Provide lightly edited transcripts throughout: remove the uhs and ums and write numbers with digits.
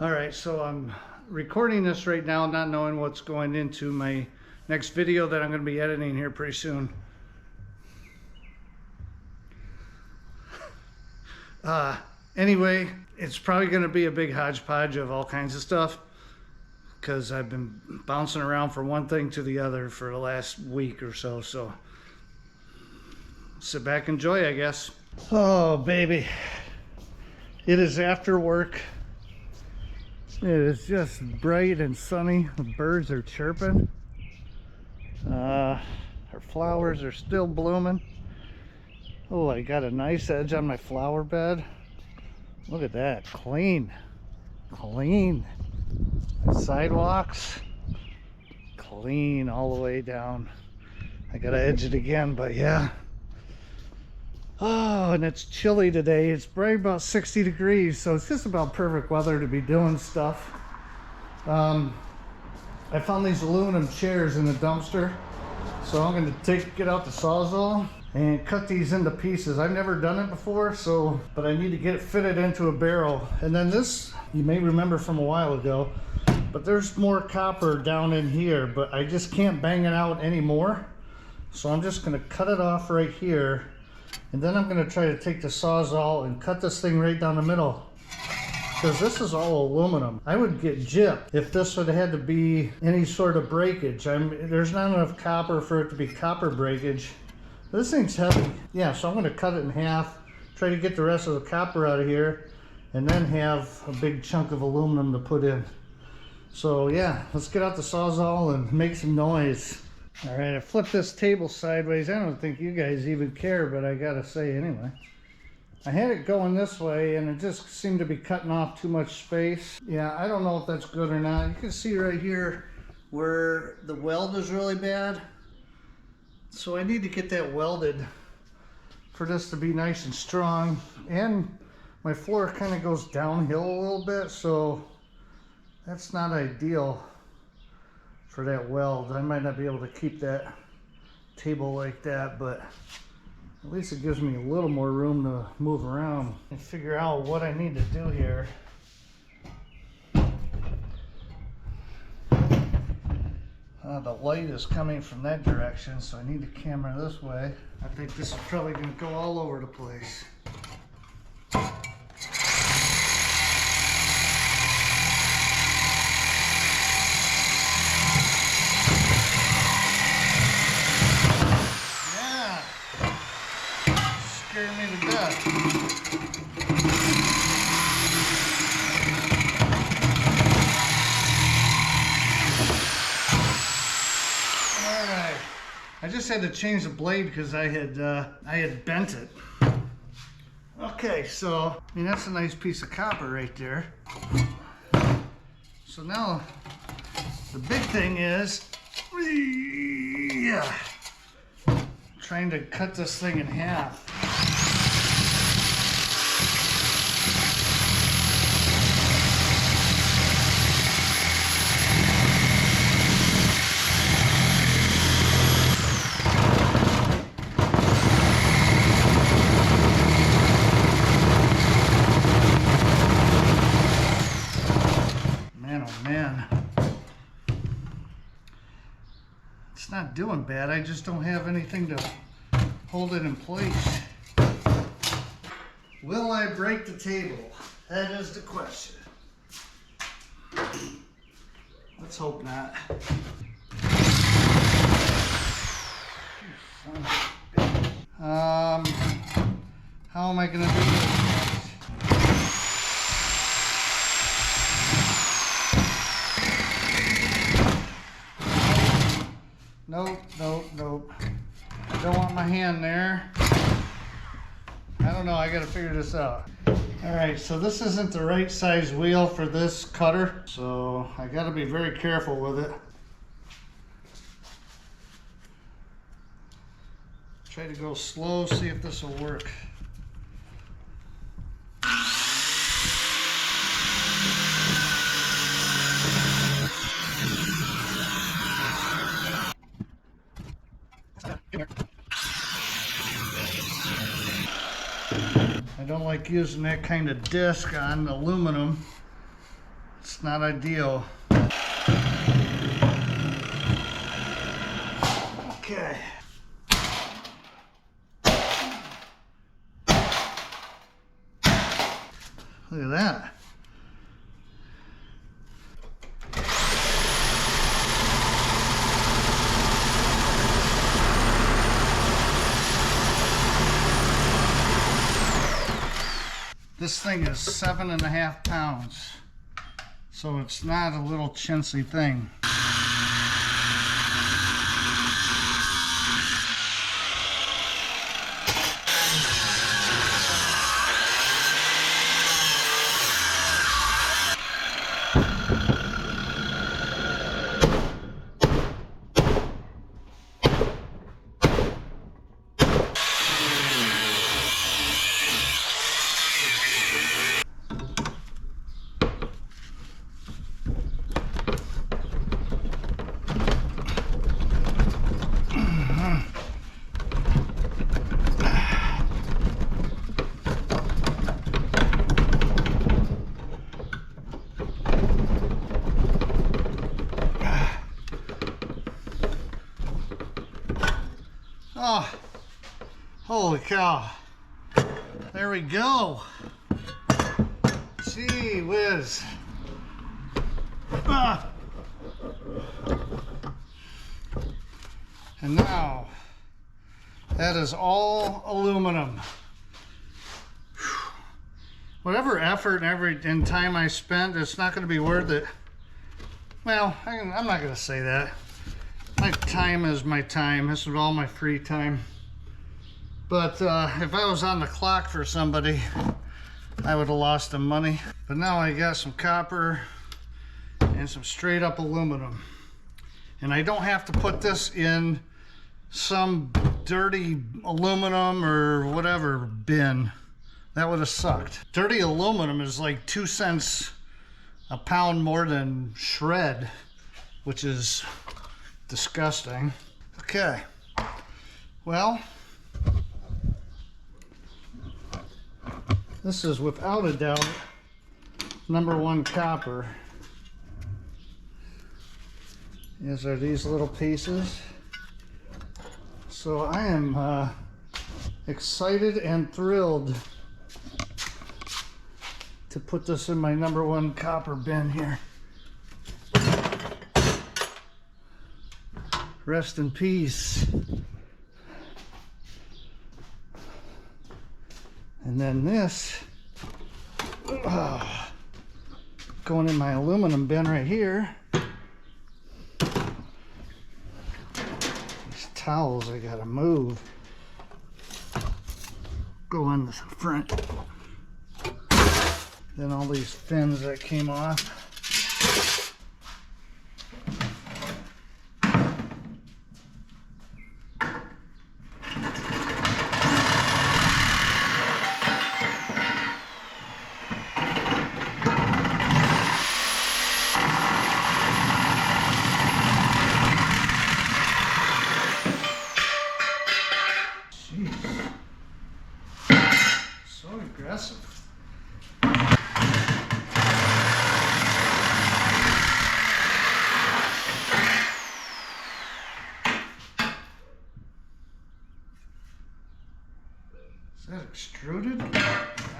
All right, so I'm recording this right now, not knowing what's going into my next video that I'm going to be editing here pretty soon. Anyway, it's probably going to be a big hodgepodge of all kinds of stuff because I've been bouncing around from one thing to the other for the last week or so. So sit back and enjoy, I guess. Oh, baby. It is after work. It is just bright and sunny. The birds are chirping. Our flowers are still blooming. Oh, I got a nice edge on my flower bed. Look at that. Clean. Clean. The sidewalks. Clean all the way down. I gotta edge it again, but yeah. Oh, and it's chilly today. It's probably about 60 degrees, so it's just about perfect weather to be doing stuff. I found these aluminum chairs in the dumpster, so I'm going to get out the Sawzall and cut these into pieces. I've never done it before, but I need to get it fitted into a barrel. And then this, you may remember from a while ago, but there's more copper down in here, but I just can't bang it out anymore. So I'm just going to cut it off right here. And then I'm going to try to take the Sawzall and cut this thing right down the middle. Because this is all aluminum. I would get gypped if this would have had to be any sort of breakage. There's not enough copper for it to be copper breakage. This thing's heavy. Yeah, so I'm going to cut it in half, try to get the rest of the copper out of here, and then have a big chunk of aluminum to put in. So yeah, let's get out the Sawzall and make some noise. All right, I flipped this table sideways. I don't think you guys even care, but I gotta say anyway. I had it going this way and it just seemed to be cutting off too much space. Yeah, I don't know if that's good or not. You can see right here where the weld is really bad. So I need to get that welded for this to be nice and strong. And my floor kind of goes downhill a little bit, so that's not ideal for that weld. I might not be able to keep that table like that, but at least it gives me a little more room to move around and figure out what I need to do here. The light is coming from that direction, so I need the camera this way. I think this is probably going to go all over the place. Scared me to death. Alright. I just had to change the blade because I had bent it. Okay, so I mean that's a nice piece of copper right there. So now the big thing is trying to cut this thing in half. Man, oh man. It's not doing bad. I just don't have anything to hold it in place. Will I break the table? That is the question. Let's hope not. How am I going to do this? Nope, nope, nope. I don't want my hand there. I don't know, I gotta figure this out. Alright, so this isn't the right size wheel for this cutter, so I gotta be very careful with it. Try to go slow, see if this will work. I don't like using that kind of disc on aluminum. It's not ideal. Okay. Look at that. This thing is 7.5 pounds, so it's not a little chintzy thing. Oh, holy cow. There we go. Gee whiz. Ah. And now, that is all aluminum. Whatever effort and time I spent, it's not going to be worth it. Well, I'm not going to say that. My time is my time. This is all my free time. But if I was on the clock for somebody, I would have lost them money. But now I got some copper and some straight up aluminum. And I don't have to put this in some dirty aluminum or whatever bin. That would have sucked. Dirty aluminum is like 2 cents a pound more than shred, which is disgusting. Okay, well, this is without a doubt #1 copper. These are these little pieces. So I am excited and thrilled to put this in my #1 copper bin here. Rest in peace. And then this going in my aluminum bin right here. These towels I gotta move. Go on the front. Then all these fins that came off. Aggressive. Is that extruded? I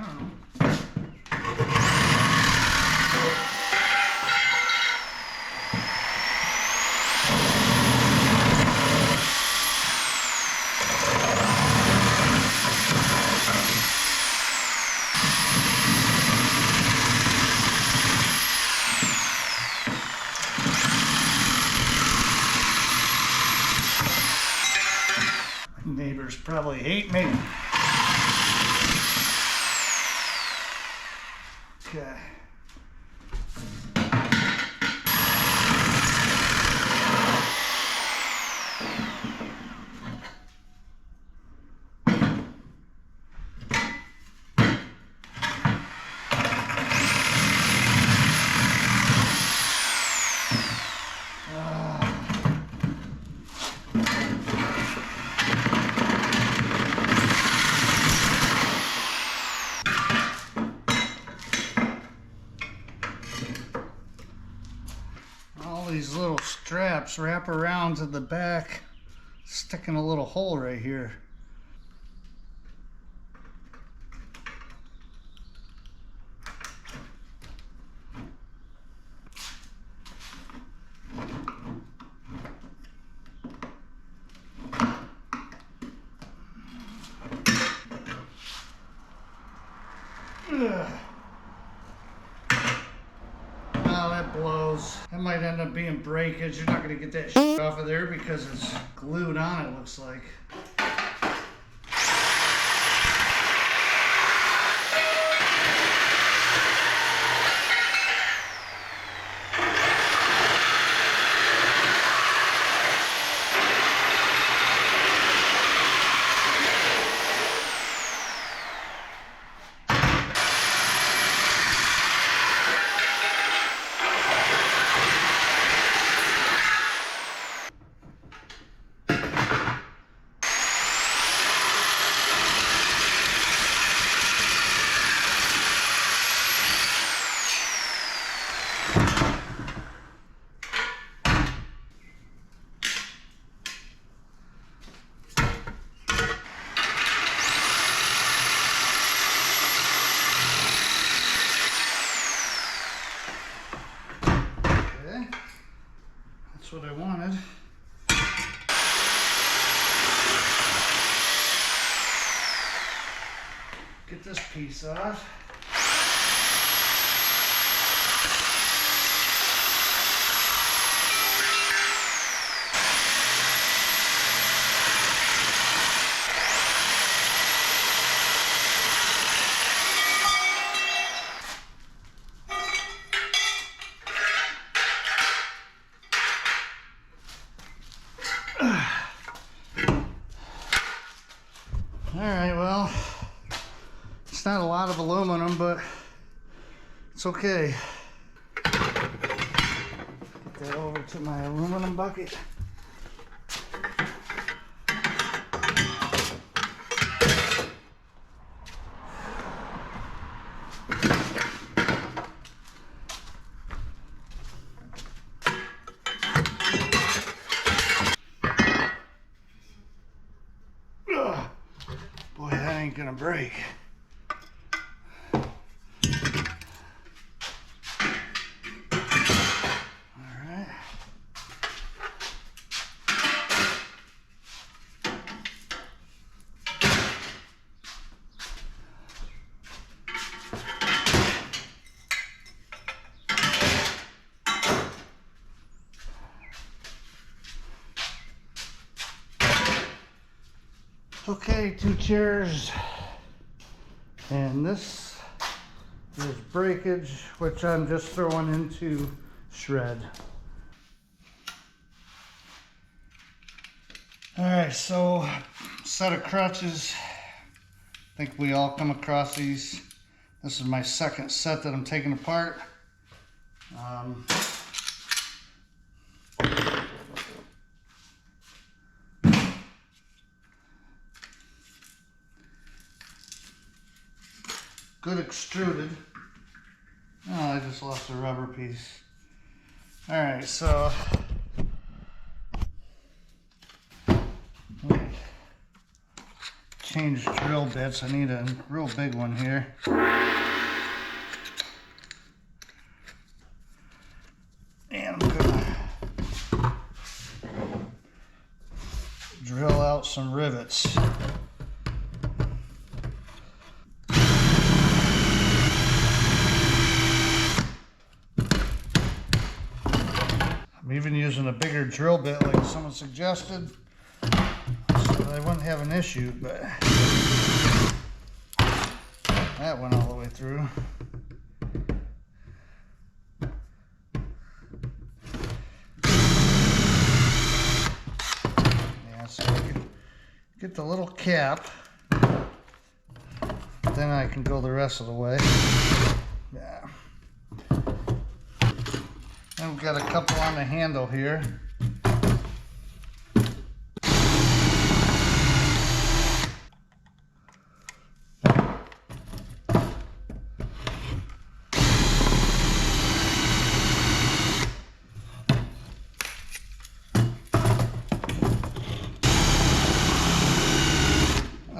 don't know. Neighbors probably hate me. Okay. these little straps wrap around to the back, sticking a little hole right here. Ugh. Oh, that blows. That might end up being breakage. You're not going to get that shit off of there because it's glued on, it looks like. That's what I wanted. Get this piece off. Alright, well, it's not a lot of aluminum, but it's okay. Get that over to my aluminum bucket. Boy, that ain't gonna break. Alright. Okay, 2 chairs, and this is breakage, which I'm just throwing into shred. Alright, so set of crutches. I think we all come across these. This is my second set that I'm taking apart. Good extruded. Oh, I just lost a rubber piece. Alright, so change drill bits. I need a real big one here. And I'm gonna drill out some rivets. I'm even using a bigger drill bit like someone suggested, so I wouldn't have an issue, but that went all the way through. Yeah, so I can get the little cap, then I can go the rest of the way. Yeah. And we've got a couple on the handle here.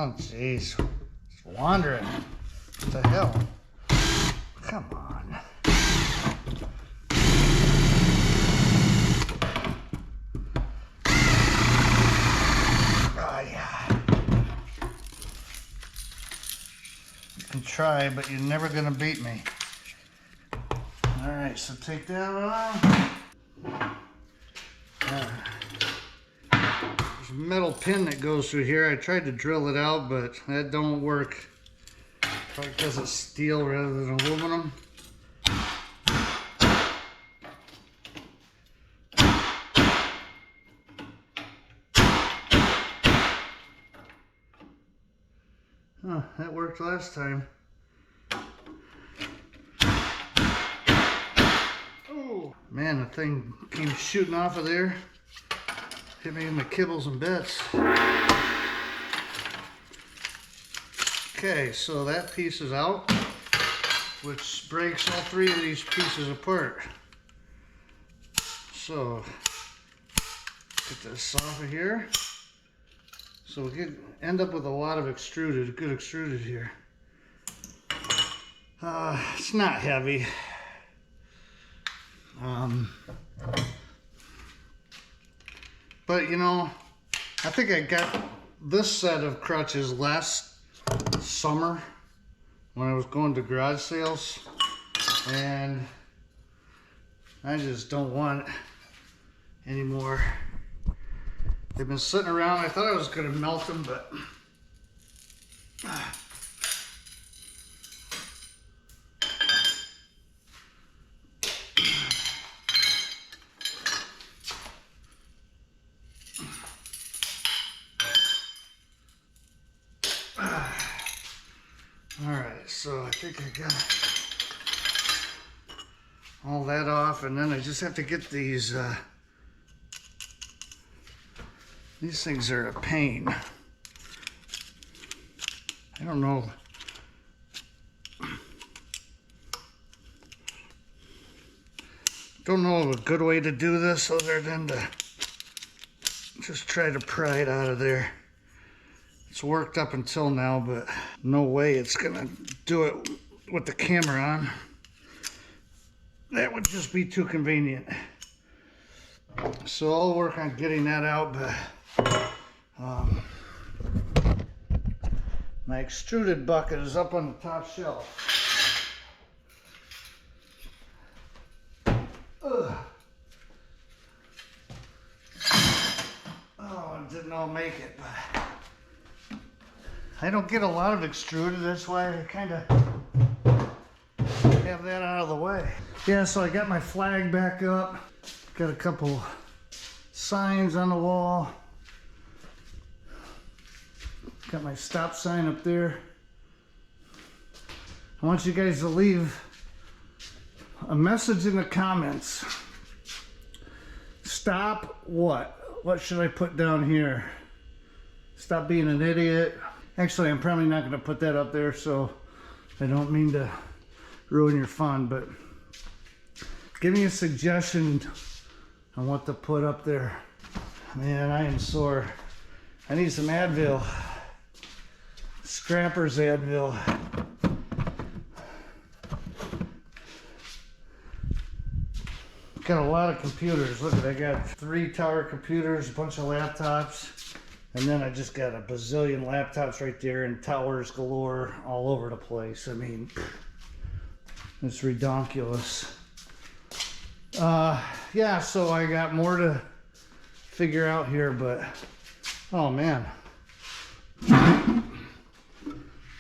Oh, jeez. It's wandering. What the hell? Come on. Oh, yeah. You can try, but you're never going to beat me. All right, so take that off. There's a metal pin that goes through here. I tried to drill it out, but that don't work. Probably because it's steel rather than aluminum. Huh, that worked last time. Oh, man, the thing came shooting off of there. Hit me in the kibbles and bits. Okay, so that piece is out, which breaks all three of these pieces apart. So, get this off of here. So we could end up with a lot of extruded, good extruded here. It's not heavy. But you know, I think I got this set of crutches last summer when I was going to garage sales, and I just don't want it anymore. They've been sitting around. I thought I was going to melt them, but all right, so I think I got all that off, and then I just have to get these things are a pain. I don't know. Don't know of a good way to do this other than to just try to pry it out of there. It's worked up until now, but no way it's gonna do it with the camera on. That would just be too convenient. So I'll work on getting that out, but my extruded bucket is up on the top shelf. Ugh. Oh, it didn't all make it, but I don't get a lot of extruded. That's why I kind of have that out of the way. Yeah, so I got my flag back up. Got a couple signs on the wall. Got my stop sign up there. I want you guys to leave a message in the comments. Stop what? What should I put down here? Stop being an idiot. Actually, I'm probably not going to put that up there, so I don't mean to ruin your fun, but give me a suggestion on what to put up there. Man, I am sore. I need some Advil. Scrapper's Advil. Got a lot of computers. Look at, I got 3 tower computers, a bunch of laptops, and then I just got a bazillion laptops right there and towers galore all over the place. I mean, it's redonkulous. Yeah, so I got more to figure out here, but oh man.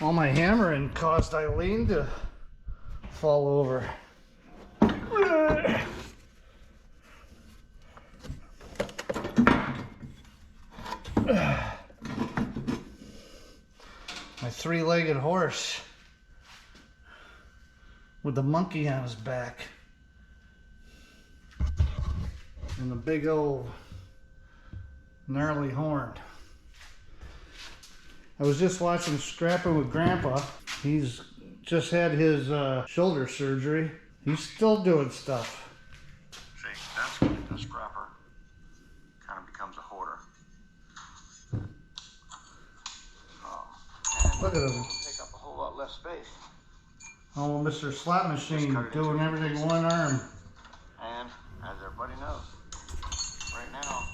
All my hammering caused Eileen to fall over. My 3-legged horse with the monkey on his back and the big old gnarly horn. I was just watching Scrappin with Grandpa. He's just had his shoulder surgery. He's still doing stuff. See, that's when the scrapper kind of becomes a hoarder. Oh. Look at him. Take up a whole lot less space. Oh, Mr. Slap Machine doing everything one arm. And as everybody knows, right now,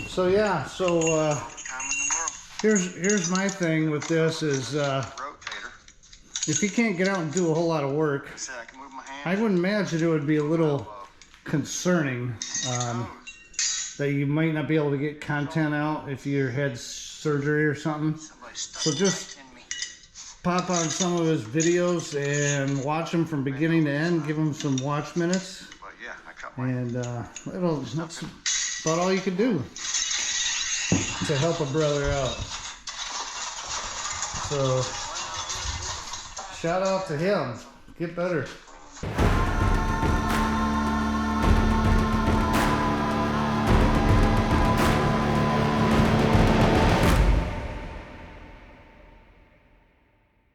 So yeah, time in the world. here's my thing with this is Rotator. if you can't get out and do a whole lot of work, I said I can move my hand. I would imagine it would be a little concerning that you might not be able to get content out if you had surgery or something. So just pop on some of his videos and watch them from beginning to end. Give him some watch minutes, But yeah, I cut my and that's about all you can do to help a brother out. So shout out to him. Get better.